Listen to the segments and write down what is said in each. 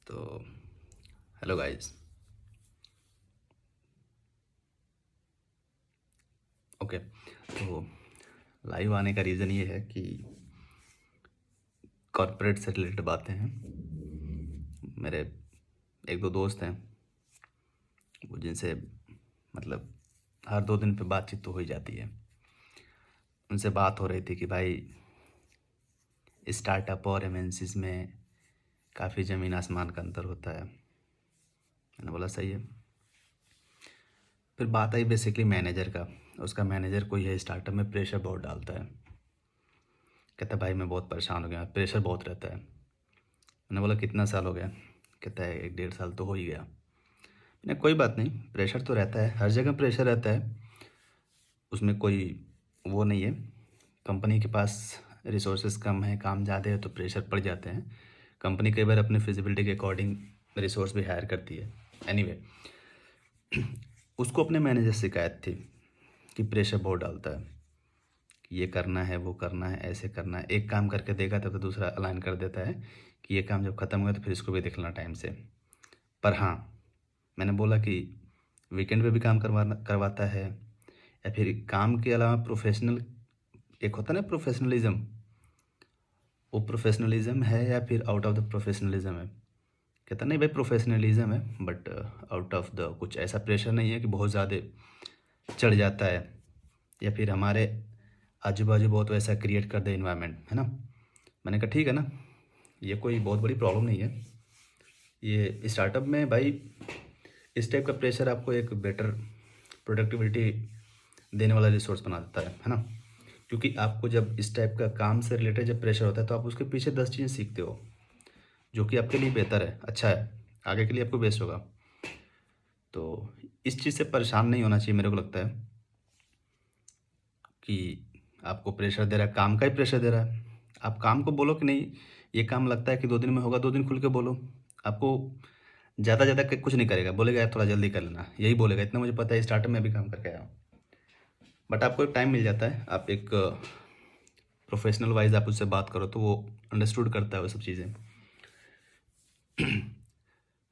तो hello guys. Okay, तो live आने का रीज़न ये है कि कॉर्पोरेट से रिलेटेड बातें हैं। मेरे एक दो दोस्त हैं वो जिनसे मतलब हर 2 दिन पे बातचीत तो हो ही जाती है। उनसे बात हो रही थी कि भाई स्टार्टअप और एमएनसीज में काफ़ी ज़मीन आसमान का अंतर होता है। मैंने बोला सही है। फिर बात आई बेसिकली मैनेजर का। उसका मैनेजर कोई है स्टार्टअप में, प्रेशर बहुत डालता है। कहता है भाई मैं बहुत परेशान हो गया, प्रेशर बहुत रहता है। मैंने बोला कितना साल हो गया? कहता है 1 डेढ़ साल तो हो ही गया। मैंने कोई बात नहीं, प्रेशर तो रहता है, हर जगह प्रेशर रहता है, उसमें कोई वो नहीं है। कंपनी के पास रिसोर्सेज कम है, काम ज़्यादा है तो प्रेशर पड़ जाते हैं। कंपनी कई बार अपनी फिजिबिलिटी के अकॉर्डिंग रिसोर्स भी हायर करती है। एनीवे, उसको अपने मैनेजर से शिकायत थी कि प्रेशर बहुत डालता है कि ये करना है, वो करना है, ऐसे करना है। एक काम करके देगा तब तो दूसरा अलाइन कर देता है कि ये काम जब ख़त्म हुआ तो फिर इसको भी देख लेना टाइम से। पर हाँ, मैंने बोला कि वीकेंड पे भी काम करवाता है या फिर काम के अलावा प्रोफेशनल एक होता है ना प्रोफेशनलिज्म, वो प्रोफेशनलिज्म है या फिर आउट ऑफ द प्रोफेशनलिज्म है? कहता नहीं भाई प्रोफेशनलिज्म है, बट आउट ऑफ द कुछ ऐसा प्रेशर नहीं है कि बहुत ज़्यादा चढ़ जाता है या फिर हमारे आजू बाजू बहुत वैसा क्रिएट कर दे इन्वायरमेंट, है ना। मैंने कहा ठीक है ना, ये कोई बहुत बड़ी प्रॉब्लम नहीं है। ये स्टार्टअप में भाई इस टाइप का प्रेशर आपको एक बेटर प्रोडक्टिविटी देने वाला रिसोर्स बना देता है ना। क्योंकि आपको जब इस टाइप का काम से रिलेटेड जब प्रेशर होता है तो आप उसके पीछे 10 चीज़ें सीखते हो जो कि आपके लिए बेहतर है, अच्छा है, आगे के लिए आपको बेस्ट होगा। तो इस चीज़ से परेशान नहीं होना चाहिए। मेरे को लगता है कि आपको प्रेशर दे रहा है, काम का ही प्रेशर दे रहा है, आप काम को बोलो कि नहीं ये काम लगता है कि 2 दिन में होगा, 2 दिन खुल के बोलो। आपको ज़्यादा कुछ नहीं करेगा, बोलेगा यार थोड़ा जल्दी कर लेना, यही बोलेगा। इतना मुझे पता है, स्टार्टअप में भी काम करके आया हूँ। बट आपको एक टाइम मिल जाता है, आप एक प्रोफेशनल वाइज आप उससे बात करो तो वो अंडरस्टूड करता है वो सब चीज़ें।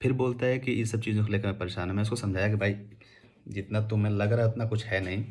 फिर बोलता है कि ये सब चीज़ों को लेकर मैं परेशान हूँ। मैं उसको समझाया कि भाई जितना तुम्हें लग रहा है उतना कुछ है नहीं।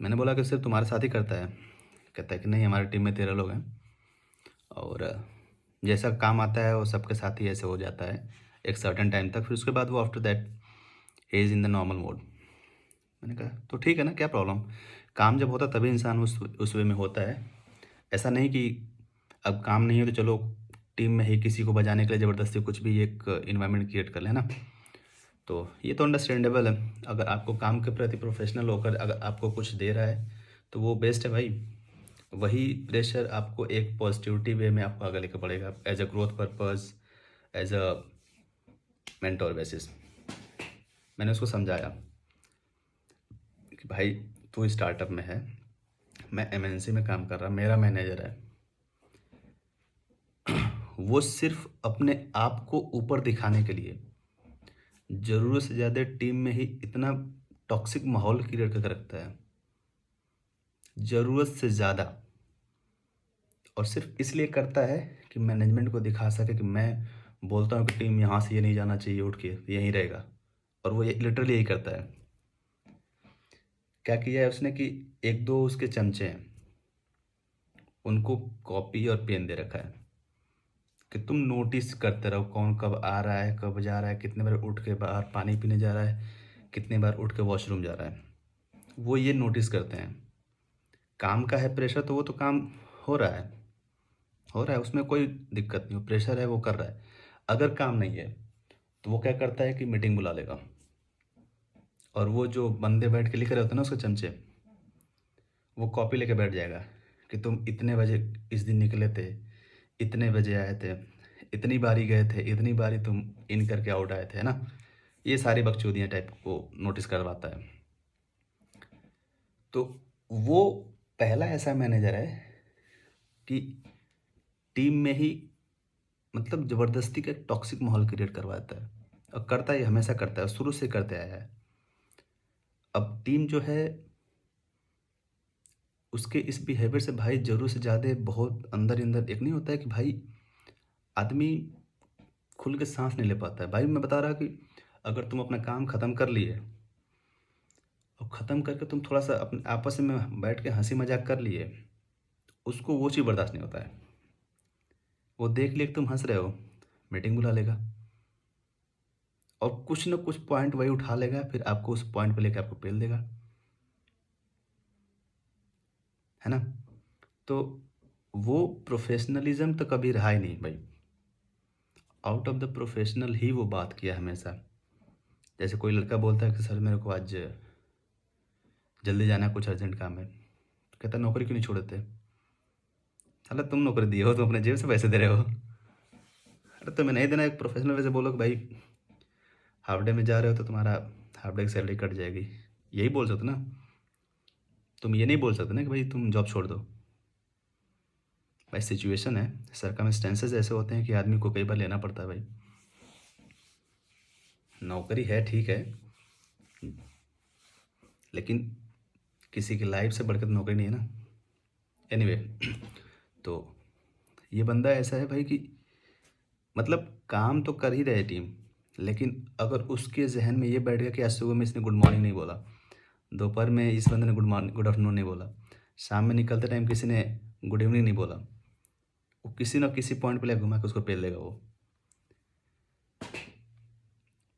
मैंने बोला कि सिर्फ तुम्हारे साथ ही करता है? कहता है कि नहीं हमारी टीम में 13 लोग हैं और जैसा काम आता है वो सबके साथ ही ऐसे हो जाता है एक सर्टेन टाइम तक, फिर उसके बाद वो after that he is in the normal mode. मैंने कहा तो ठीक है ना, क्या प्रॉब्लम? काम जब होता है तभी इंसान उस वे में होता है। ऐसा नहीं कि अब काम नहीं है तो चलो टीम में ही किसी को बजाने के लिए ज़बरदस्ती कुछ भी एक इन्वायरमेंट क्रिएट कर लेना। तो ये तो अंडरस्टैंडेबल है। अगर आपको काम के प्रति प्रोफेशनल होकर अगर आपको कुछ दे रहा है तो वो बेस्ट है भाई। वही प्रेशर आपको एक पॉजिटिविटी वे में आपको आगे लेकर पड़ेगा, as a growth purpose, as a mentor basis. मैंने उसको समझाया कि भाई तू स्टार्टअप में है, मैं एमएनसी में काम कर रहा, मेरा मैनेजर है, वो सिर्फ अपने आप को ऊपर दिखाने के लिए ज़रूरत से ज़्यादा टीम में ही इतना टॉक्सिक माहौल क्रिएट करके रखता है, ज़रूरत से ज़्यादा। और सिर्फ इसलिए करता है कि मैनेजमेंट को दिखा सके कि मैं बोलता हूँ कि टीम यहाँ से ये नहीं जाना चाहिए, उठ के यहीं रहेगा। और वो ये लिटरली यही करता है। क्या किया है उसने कि एक दो उसके चमचे हैं, उनको कॉपी और पेन दे रखा है कि तुम नोटिस करते रहो कौन कब आ रहा है, कब जा रहा है, कितने बार उठ के बाहर पानी पीने जा रहा है, कितने बार उठ के वॉशरूम जा रहा है। वो ये नोटिस करते हैं। काम का है प्रेशर तो वो तो काम हो रहा है, हो रहा है, उसमें कोई दिक्कत नहीं, वो प्रेशर है वो कर रहा है। अगर काम नहीं है तो वो क्या करता है कि मीटिंग बुला लेगा और वो जो बंदे बैठ के लिख रहे होते हैं ना उसके चमचे, वो कॉपी लेके बैठ जाएगा कि तुम इतने बजे इस दिन निकले थे, इतने बजे आए थे, इतनी बारी गए थे, इतनी बारी तुम इन करके आउट आए थे, है ना। ये सारी बकचोदियाँ टाइप को नोटिस करवाता है। तो वो पहला ऐसा मैनेजर है कि टीम में ही मतलब ज़बरदस्ती का एक टॉक्सिक माहौल क्रिएट करवाता है। और करता है, हमेशा करता है, शुरू से करते आया है। अब टीम जो है उसके इस बिहेवियर से भाई ज़रूरत से ज़्यादा बहुत अंदर ही अंदर एक नहीं होता है कि भाई आदमी खुल के सांस नहीं ले पाता है। भाई मैं बता रहा कि अगर तुम अपना काम ख़त्म कर लिए और ख़त्म करके तुम थोड़ा सा अपने आपस में बैठ के हंसी मजाक कर लिए, उसको वो चीज़ बर्दाश्त नहीं होता है। वो देख लिया कि तुम हंस रहे हो, मीटिंग बुला लेगा और कुछ ना कुछ पॉइंट वही उठा लेगा, फिर आपको उस पॉइंट पे लेके आपको पेल देगा, है ना। तो वो प्रोफेशनलिज्म तो कभी रहा ही नहीं भाई। आउट ऑफ द प्रोफेशनल ही वो बात किया हमेशा। जैसे कोई लड़का बोलता है कि सर मेरे को आज जल्दी जाना है, कुछ अर्जेंट काम है, तो कहता है नौकरी क्यों नहीं छोड़ते। साला तुम नौकरी दिए हो, तुम अपने जेब से पैसे दे रहे हो। अरे तुम्हें नहीं देना, एक प्रोफेशनल वैसे बोलो कि भाई हाफ डे में जा रहे हो तो तुम्हारा हाफ डे की सैलरी कट जाएगी, यही बोल सकते ना। तुम ये नहीं बोल सकते ना कि भाई तुम जॉब छोड़ दो। भाई सिचुएशन है, सर्कमस्टेंसेस ऐसे होते हैं कि आदमी को कई बार लेना पड़ता है भाई। नौकरी है ठीक है, लेकिन किसी की लाइफ से बढ़कर तो नौकरी नहीं है ना। एनीवे तो ये बंदा ऐसा है भाई कि मतलब काम तो कर ही रहे टीम, लेकिन अगर उसके जहन में ये बैठ गया कि आज सुबह में इसने गुड मॉर्निंग नहीं बोला, दोपहर में इस बंदे ने गुड आफ्टरनून नहीं बोला, शाम में निकलते टाइम किसी ने गुड इवनिंग नहीं बोला, वो किसी ना किसी पॉइंट पे ले घुमा के उसको पेल देगा वो।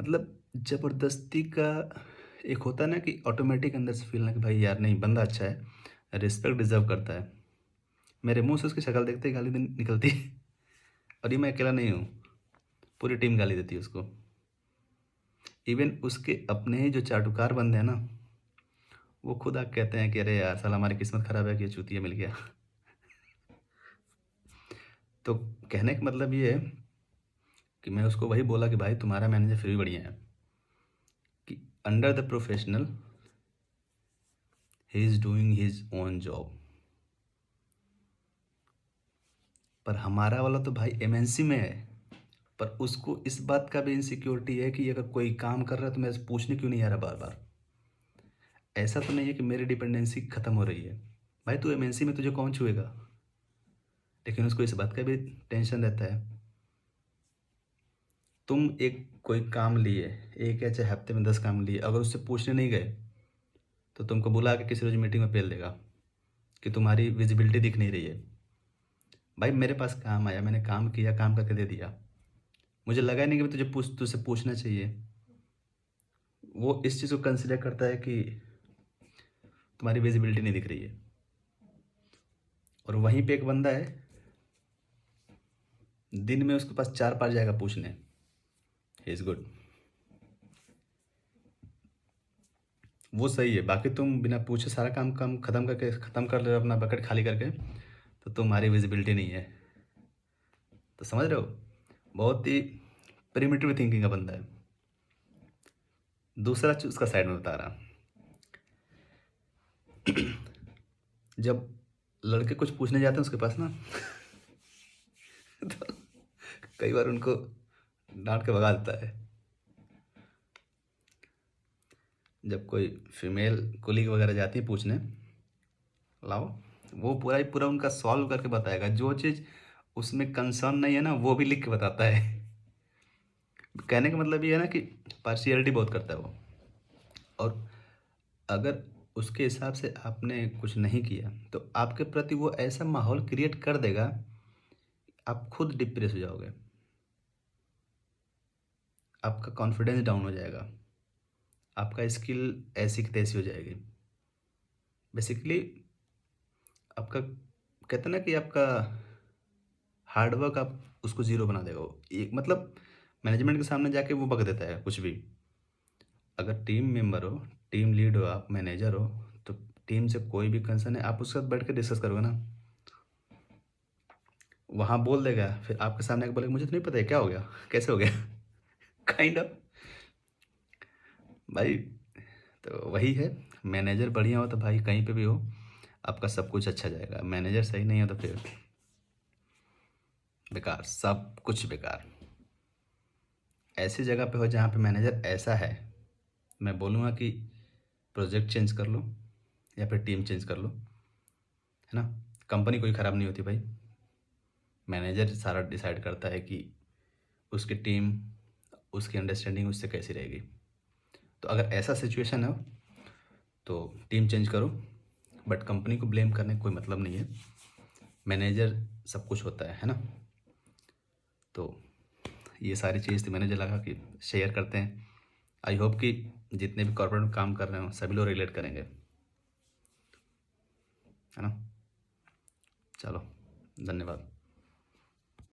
मतलब ज़बरदस्ती का एक होता है ना कि ऑटोमेटिक अंदर से फील ना कि भाई यार नहीं बंदा अच्छा है, रिस्पेक्ट डिजर्व करता है। मेरे मुंह से उसकी शक्ल देखते ही गाली निकलती है। और ये मैं अकेला नहीं हूँ, पूरी टीम गाली देती है उसको। इवन उसके अपने ही जो चाटुकार बंदे हैं ना, वो खुद आके कहते हैं कि अरे यार साला हमारी किस्मत खराब है कि ये चूतिया मिल गया। तो कहने का मतलब ये है कि मैं उसको वही बोला कि भाई तुम्हारा मैनेजर फिर भी बढ़िया है कि under the professional he is doing his own job. पर हमारा वाला तो भाई एमएनसी में है, पर उसको इस बात का भी इनसिक्योरिटी है कि अगर कोई काम कर रहा है तो मैं पूछने क्यों नहीं आ रहा बार बार। ऐसा तो नहीं है कि मेरी डिपेंडेंसी ख़त्म हो रही है, भाई तू एमएनसी में तुझे कौन छुएगा। लेकिन उसको इस बात का भी टेंशन रहता है, तुम एक कोई काम लिए, एक या चाहे हफ्ते में 10 काम लिए, अगर उससे पूछने नहीं गए तो तुमको बुला के किसी रोज मीटिंग में पेल देगा कि तुम्हारी विजिबिलिटी दिख नहीं रही है। भाई मेरे पास काम आया, मैंने काम किया, काम करके दे दिया, मुझे लगा ही नहीं कि तुझसे पूछना चाहिए। वो इस चीज़ को कंसिडर करता है कि तुम्हारी विजिबिलिटी नहीं दिख रही है। और वहीं पे एक बंदा है, दिन में उसके पास 4 बार जाएगा पूछने, ही इज़ गुड, वो सही है। बाकी तुम बिना पूछे सारा काम काम ख़त्म कर ले अपना बकेट खाली करके, तो तुम्हारी विजिबिलिटी नहीं है। तो समझ रहे हो, बहुत ही प्रिमिटिव थिंकिंग का बंदा है। दूसरा चीज़ उसका साइड में बता रहा, जब लड़के कुछ पूछने जाते हैं उसके पास ना तो कई बार उनको डांट के भगा देता है। जब कोई फीमेल कोलीग वगैरह जाती है पूछने, लाओ, वो पूरा ही पूरा उनका सॉल्व करके बताएगा, जो चीज़ उसमें कंसर्न नहीं है ना वो भी लिख के बताता है। कहने का मतलब ये है ना कि पार्शियलिटी बहुत करता है वो। और अगर उसके हिसाब से आपने कुछ नहीं किया तो आपके प्रति वो ऐसा माहौल क्रिएट कर देगा, आप खुद डिप्रेस हो जाओगे, आपका कॉन्फिडेंस डाउन हो जाएगा, आपका स्किल ऐसी की तैसी हो जाएगी। बेसिकली आपका कहते हैं ना कि आपका हार्डवर्क आप उसको ज़ीरो बना देगा वो। एक मतलब मैनेजमेंट के सामने जाके वो बक देता है कुछ भी। अगर टीम मेंबर हो, टीम लीड हो, आप मैनेजर हो, तो टीम से कोई भी कंसर्न है आप उसके साथ बैठ के डिस्कस करोगे ना, वहाँ बोल देगा, फिर आपके सामने आके बोलेगा मुझे तो नहीं पता है क्या हो गया, कैसे हो गया। काइंड ऑफ भाई। तो वही है, मैनेजर बढ़िया हो तो भाई कहीं पे भी हो आपका सब कुछ अच्छा जाएगा, मैनेजर सही नहीं हो तो फिर बेकार, सब कुछ बेकार। ऐसी जगह पे हो जहाँ पे मैनेजर ऐसा है, मैं बोलूँगा कि प्रोजेक्ट चेंज कर लो या फिर टीम चेंज कर लो, है ना। कंपनी कोई ख़राब नहीं होती भाई, मैनेजर सारा डिसाइड करता है कि उसकी टीम, उसकी अंडरस्टैंडिंग उससे कैसी रहेगी। तो अगर ऐसा सिचुएशन है तो टीम चेंज करो, बट कंपनी को ब्लेम करने का कोई मतलब नहीं है। मैनेजर सब कुछ होता है ना। तो ये सारी चीज़ थी, मैंने जो लगा कि शेयर करते हैं। आई होप कि जितने भी कॉर्पोरेट में काम कर रहे हो सभी लोग रिलेट करेंगे, है ना। चलो, धन्यवाद।